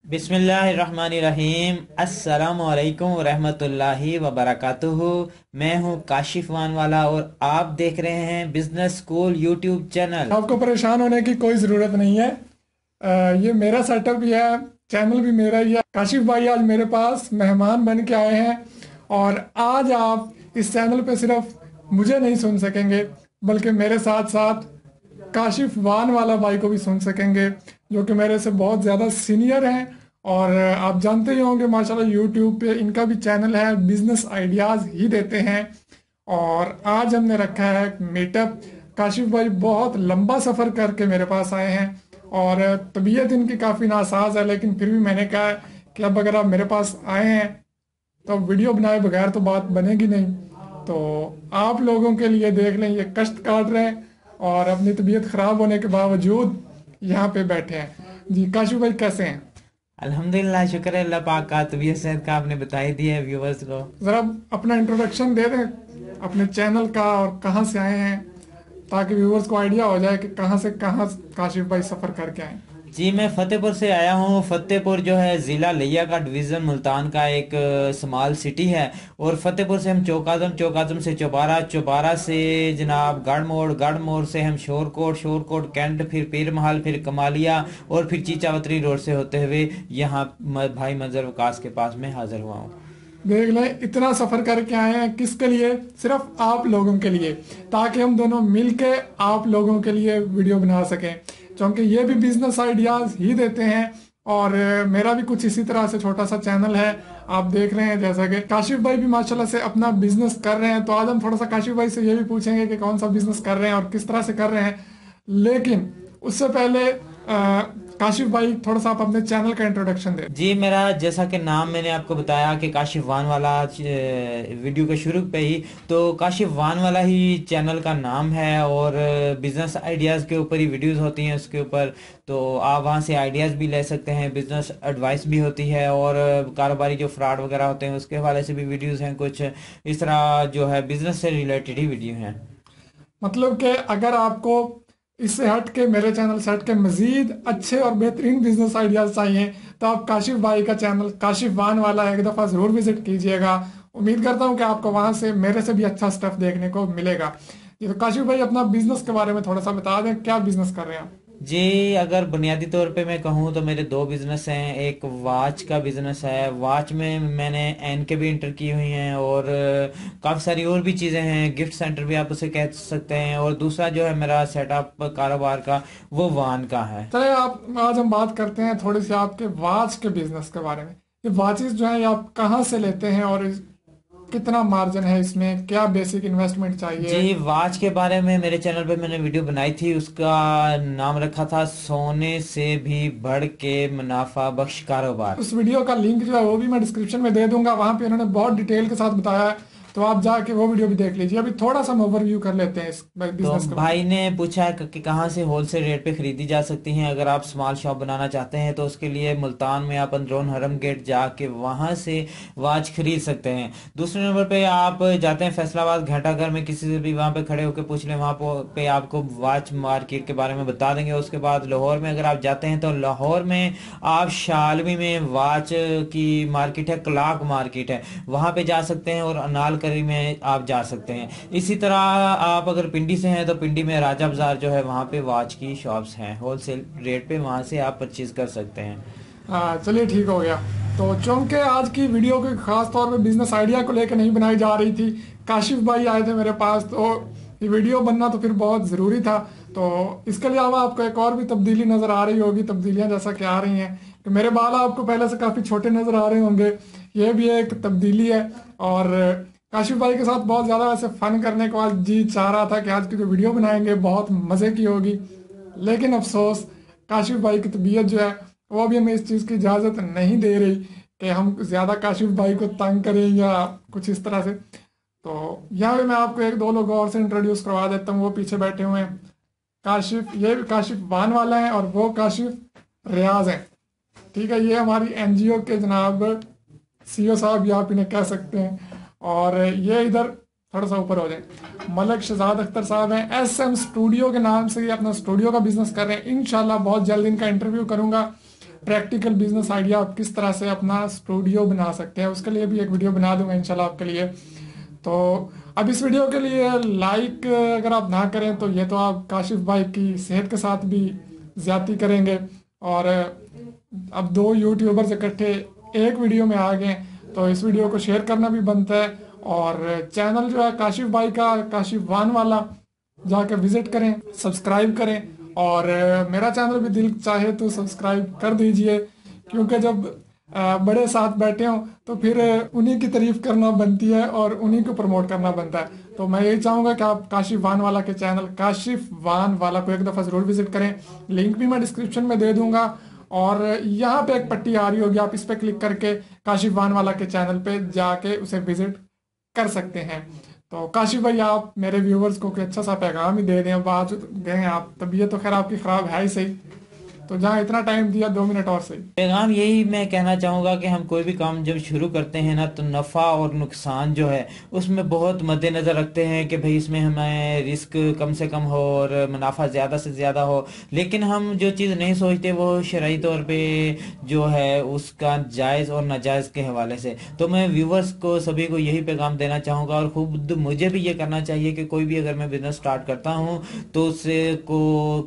बिस्मिल्लाहिर्रहमानिर्रहीम। अस्सलाम वालेकुम रहमतुल्लाहि वबरकातुहू। मैं हूँ काशिफ वानवाला और आप देख रहे हैं बिजनेस स्कूल यूट्यूब चैनल। आपको परेशान होने की कोई ज़रूरत नहीं है। ये मेरा सेटअप भी है, चैनल भी मेरा ही है। काशिफ भाई आज मेरे पास मेहमान बन के आए हैं और आज आप इस चैनल पे सिर्फ मुझे नहीं सुन सकेंगे बल्कि मेरे साथ साथ काशिफ वान वाला भाई को भी सुन सकेंगे, जो कि मेरे से बहुत ज़्यादा सीनियर हैं। और आप जानते ही होंगे माशाल्लाह यूट्यूब पे इनका भी चैनल है, बिजनेस आइडियाज़ ही देते हैं। और आज हमने रखा है मीटअप। काशिफ भाई बहुत लंबा सफ़र करके मेरे पास आए हैं और तबीयत इनकी काफ़ी नासाज है, लेकिन फिर भी मैंने कहा कि अब अगर आप मेरे पास आए हैं तो वीडियो बनाए बगैर तो बात बनेगी नहीं। तो आप लोगों के लिए देख लें, ये कष्ट काट रहे हैं और अपनी तबीयत ख़राब होने के बावजूद यहाँ पे बैठे हैं। जी काशिफ भाई कैसे हैं? अल्हम्दुलिल्लाह, शुक्र है अल्लाह पाक का। तबीयत सेहत का आपने बता ही दिया है व्यूवर्स को। ज़रा अपना इंट्रोडक्शन दे दें अपने चैनल का और कहाँ से आए हैं, ताकि व्यूवर्स को आइडिया हो जाए कि कहाँ से कहाँ काशिफ भाई सफ़र करके आए। जी, मैं फतेहपुर से आया हूँ। फतेहपुर जो है ज़िला लिया का, डिवीज़न मुल्तान का एक स्मॉल सिटी है। और फतेहपुर से हम चौकाज़म, चौकाज़म से चौबारा, चौबारा से जनाब गढ़मोड़, गढ़मोड़ से हम शोरकोट, शोरकोट कैंट, फिर पीर महल, फिर कमालिया और फिर चीचावतरी रोड से होते हुए यहाँ भाई मंजर वकास के पास में हाजिर हुआ हूँ। देख लें, इतना सफ़र करके आए हैं किसके लिए? सिर्फ आप लोगों के लिए, ताकि हम दोनों मिलके आप लोगों के लिए वीडियो बना सकें, क्योंकि ये भी बिजनेस आइडियाज़ ही देते हैं। और मेरा भी कुछ इसी तरह से छोटा सा चैनल है, आप देख रहे हैं। जैसा कि काशिफ भाई भी माशाल्लाह से अपना बिजनेस कर रहे हैं, तो आज हम थोड़ा सा काशिफ भाई से ये भी पूछेंगे कि कौन सा बिजनेस कर रहे हैं और किस तरह से कर रहे हैं। लेकिन उससे पहले काशिफ भाई थोड़ा सा आप अपने चैनल का इंट्रोडक्शन दें। जी, मेरा जैसा कि नाम मैंने आपको बताया कि काशिफ वान वाला, वीडियो के शुरू पे ही तो काशिफ वान वाला ही चैनल का नाम है। और बिजनेस आइडियाज़ के ऊपर ही वीडियोस होती हैं उसके ऊपर। तो आप वहाँ से आइडियाज़ भी ले सकते हैं, बिजनेस एडवाइस भी होती है और कारोबारी जो फ्रॉड वगैरह होते हैं उसके हवाले से भी वीडियोस हैं। कुछ इस तरह जो है बिजनेस से रिलेटेड ही वीडियो हैं। मतलब कि अगर आपको इससे हट के, मेरे चैनल से हट के मजीद अच्छे और बेहतरीन बिजनेस आइडियाज चाहिए, तो आप काशिफ भाई का चैनल काशिफ वान वाला एक दफ़ा ज़रूर विजिट कीजिएगा। उम्मीद करता हूँ कि आपको वहाँ से मेरे से भी अच्छा स्टफ देखने को मिलेगा। ये तो काशिफ भाई अपना बिजनेस के बारे में थोड़ा सा बता दें, क्या बिजनेस कर रहे हैं आप? जी, अगर बुनियादी तौर पे मैं कहूँ तो मेरे दो बिजनेस हैं। एक वॉच का बिजनेस है, वॉच में मैंने एन के भी इंटर की हुई हैं और काफ़ी सारी और भी चीज़ें हैं। गिफ्ट सेंटर भी आप उसे कह सकते हैं। और दूसरा जो है मेरा सेटअप कारोबार का, वो वान का है। चलिए, आप आज हम बात करते हैं थोड़ी सी आपके वॉच के बिजनेस के बारे में। ये वॉचेस जो है ये आप कहाँ से लेते हैं और कितना मार्जिन है इसमें, क्या बेसिक इन्वेस्टमेंट चाहिए? जी, वॉच के बारे में मेरे चैनल पे मैंने वीडियो बनाई थी। उसका नाम रखा था सोने से भी बढ़ के मुनाफा बख्श कारोबार। उस वीडियो का लिंक जो है वो भी मैं डिस्क्रिप्शन में दे दूंगा, वहां पे उन्होंने बहुत डिटेल के साथ बताया है, तो आप जाके वो वीडियो भी देख लीजिए। अभी थोड़ा सा हम ओवरव्यू कर लेते हैं इस तो बिजनेस के बारे भाई ने पूछा है कि कहाँ से होलसेल रेट पे खरीदी जा सकती हैं। अगर आप स्मॉल शॉप बनाना चाहते हैं तो उसके लिए मुल्तान में आप अंदरून हरम गेट जाके वहाँ से वॉच खरीद सकते हैं। दूसरे नंबर पे आप जाते हैं फैसलाबाद घंटाघर में, किसी से भी वहाँ पे खड़े होकर पूछ लें, वहाँ पे आपको वॉच मार्केट के बारे में बता देंगे। उसके बाद लाहौर में अगर आप जाते हैं तो लाहौर में आप शालवी में वॉच की मार्केट है, क्लॉक मार्केट है, वहाँ पे जा सकते हैं। और अनालकरी में आप जा सकते हैं। इसी तरह आप अगर पिंडी से हैं तो पिंडी में राजा बाजार जो है वहाँ पे वॉच की शॉप्स हैं, होलसेल रेट पे वहाँ से आप परचेज कर सकते हैं। हाँ चलिए, ठीक हो गया। तो चूंकि आज की वीडियो को खास तौर पे बिजनेस आइडिया को लेकर नहीं बनाई जा रही थी, काशिफ भाई आए थे मेरे पास, तो ये वीडियो बनना तो फिर बहुत ज़रूरी था। तो इसके अलावा आपको एक और भी तब्दीली नज़र आ रही होगी, तब्दीलियाँ जैसा कि आ रही हैं कि मेरे बाल आपको पहले से काफ़ी छोटे नज़र आ रहे होंगे, ये भी एक तब्दीली है। और काशिफ भाई के साथ बहुत ज़्यादा वैसे फ़न करने को आज जी चाह रहा था कि आज की जो वीडियो बनाएंगे बहुत मज़े की होगी, लेकिन अफसोस काशिफ भाई की तबीयत जो है वो अभी हमें इस चीज़ की इजाज़त नहीं दे रही कि हम ज़्यादा काशिफ भाई को तंग करें या कुछ इस तरह से। तो यहाँ पे मैं आपको एक दो लोगों और से इंट्रोड्यूस करवा देता हूँ, वो पीछे बैठे हुए हैं। काशिफ, ये भी काशिफ वान वाला है और वो काशिफ रियाज है। ठीक है, ये हमारी एनजीओ के जनाब सीईओ साहब, या आप इन्हें कह सकते हैं। और ये इधर थोड़ा सा ऊपर हो जाए, मलक शहजाद अख्तर साहब हैं, SM स्टूडियो के नाम से ये अपना स्टूडियो का बिजनेस कर रहे हैं। इंशाल्लाह बहुत जल्द इनका इंटरव्यू करूंगा। प्रैक्टिकल बिजनेस आइडिया आप किस तरह से अपना स्टूडियो बना सकते हैं, उसके लिए भी एक वीडियो बना दूंगा इंशाल्लाह आपके लिए। तो अब इस वीडियो के लिए लाइक अगर आप ना करें तो ये तो आप काशिफ भाई की सेहत के साथ भी ज्यादती करेंगे। और अब दो यूट्यूबर्स इकट्ठे एक वीडियो में आ गए, तो इस वीडियो को शेयर करना भी बनता है। और चैनल जो है काशिफ भाई का, काशिफ वान वाला, जाकर विजिट करें, सब्सक्राइब करें। और मेरा चैनल भी दिल चाहे तो सब्सक्राइब कर दीजिए, क्योंकि जब बड़े साथ बैठे हों तो फिर उन्हीं की तारीफ करना बनती है और उन्हीं को प्रमोट करना बनता है। तो मैं यही चाहूंगा कि आप काशिफ वान वाला के चैनल काशिफ वान वाला को एक दफ़ा ज़रूर विजिट करें। लिंक भी मैं डिस्क्रिप्शन में दे दूंगा, और यहाँ पे एक पट्टी आ रही होगी, आप इस पे क्लिक करके काशिफ वान वाला के चैनल पे जाके उसे विजिट कर सकते हैं। तो काशिफ भाई, आप मेरे व्यूवर्स को कोई अच्छा सा पैगाम ही दे दें। बात गए आप, तबीयत तो खैर आपकी ख़राब है ही सही, तो जहाँ इतना टाइम दिया 2 मिनट और सही। पैगाम यही मैं कहना चाहूँगा कि हम कोई भी काम जब शुरू करते हैं ना, तो नफ़ा और नुकसान जो है उसमें बहुत मद्देनज़र रखते हैं कि भाई इसमें हमें रिस्क कम से कम हो और मुनाफा ज़्यादा से ज़्यादा हो। लेकिन हम जो चीज़ नहीं सोचते वो शरई तौर पे जो है उसका जायज़ और नाजायज़ के हवाले से। तो मैं व्यूवर्स को सभी को यही पैगाम देना चाहूँगा, और खुद मुझे भी ये करना चाहिए कि कोई भी अगर मैं बिज़नेस स्टार्ट करता हूँ तो उससे को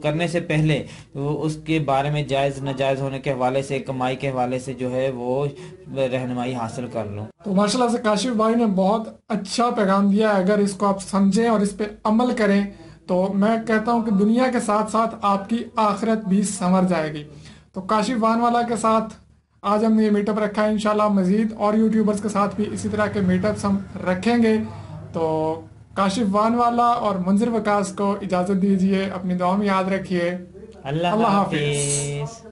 करने से पहले उसके बारे में जायज़ नाजायज़ होने के हवाले से, कमाई के हवाले से जो है वो रहनुमाई हासिल कर लूँ। तो माशाल्लाह से काशिफ भाई ने बहुत अच्छा पैगाम दिया है। अगर इसको आप समझें और इस पे अमल करें तो मैं कहता हूं कि दुनिया के साथ साथ आपकी आखिरत भी संवर जाएगी। तो काशिफ वान वाला के साथ आज हमने ये मीटअप रखा है। इंशाल्लाह मजीद और यूट्यूबर्स के साथ भी इसी तरह के मीटअप्स हम रखेंगे। तो काशिफ वान वाला और मुंजिर वकास को इजाज़त दीजिए, अपनी दुआ में याद रखिए। अल्लाह अल्लाह हाफिज। हाफिज।